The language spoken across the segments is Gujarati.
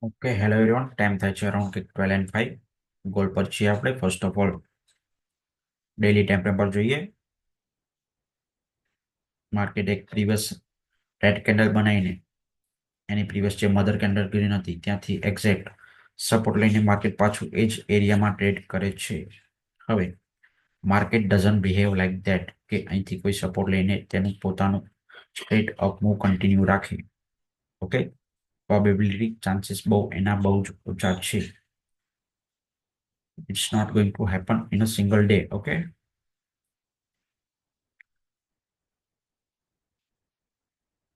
ઓકે હેલો એવરીવન ટાઈમ થાય છે અરાઉન્ડ 12:05 ગોલ પર છીએ આપણે. First of all daily temperature જોઈએ. માર્કેટ એક પ્રીવિયસ રેડ કેન્ડલ બનાવીને એની પ્રીવિયસ જે મધર કેન્ડલ ગ્રીન હતી ત્યાંથી એક્ઝેક્ટ સપોર્ટ લઈને માર્કેટ પાછું એ જ એરિયામાં ટ્રેડ કરે છે. હવે market doesn't behave like that કે અહીંથી કોઈ સપોર્ટ લઈને તેનું પોતાનું સ્ટ્રેટ અપ મૂવ કન્ટિન્યુ રાખે. ઓકે, પ્રોબેબિલિટી ચાન્સીસ બહુ જ ઓછા છે. It's not going to happen in a single day. Okay.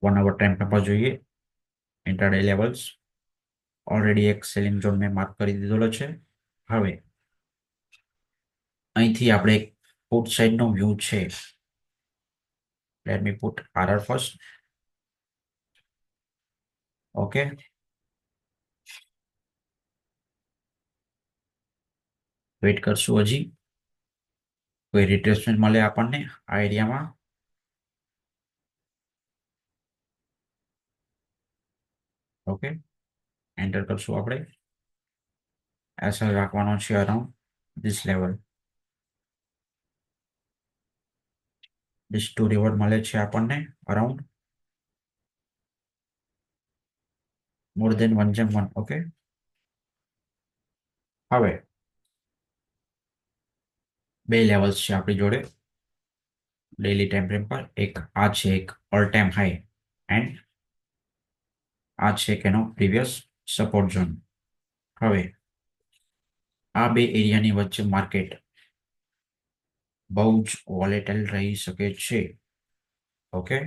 1 hour time paper જોઈએ. ઇન્ટ્રાડે લેવલ્સ ઓલરેડી એક સેલિંગ ઝોન મેં માર્ક કરી દીધેલો છે. હવે અહીંથી આપણે એક પુટ સાઈડનો વ્યૂ છે. Let me put RR first. Okay, wait કરશું. હજી કોઈ રિટ્રેસમેન્ટ મળે આપણને આ એરિયામાં. ઓકે, એન્ટર કરશું આપણે. એસએલ રાખવાનો છે around this level. This to reward મળે છે આપણને અરાઉન્ડ મોર દેન 1/1. ઓકે, હવે બે લેવલ્સ છે આપણી જોડે ડેલી ટાઈમ ફ્રેમ પર. એક આ છે, એક ઓલ ટાઈમ હાઈ, એન્ડ આ છે કે એનો પ્રીવિયસ સપોર્ટ ઝોન. હવે આ બે એરિયાની વચ્ચે માર્કેટ બહુ જ વોલેટાઇલ રહી શકે છે. ઓકે,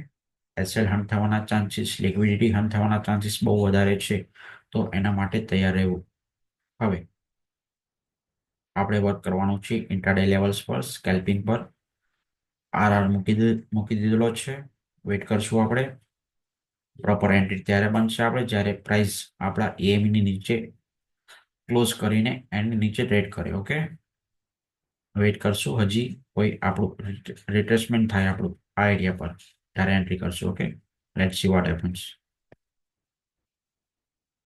એસએલ હન્ટ થવાના ચાન્સીસ, લિક્વિડિટી હન્ટ થવાના ચાન્સીસ બહુ વધારે છે, તો એના માટે તૈયાર રહેવું. હવે આપણે વર્ક કરવાનું છે ઇન્ટ્રાડે લેવલ્સ પર, સ્કેલ્પિંગ પર. RR મૂકી દીધેલો છે. વેઇટ કરશું આપણે. પ્રોપર એન્ટ્રી ત્યારે બનશે આપણે જ્યારે પ્રાઇસ આપણા EMI ની નીચે ક્લોઝ કરીને એન્ડ નીચે ટ્રેડ કરે. ઓકે, વેઇટ કરશું. હજી કોઈ આપણું રિટ્રેસમેન્ટ થાય આપણું આ એરિયા પર ત્યારે એન્ટ્રી કરશું. Okay, let's see what happens.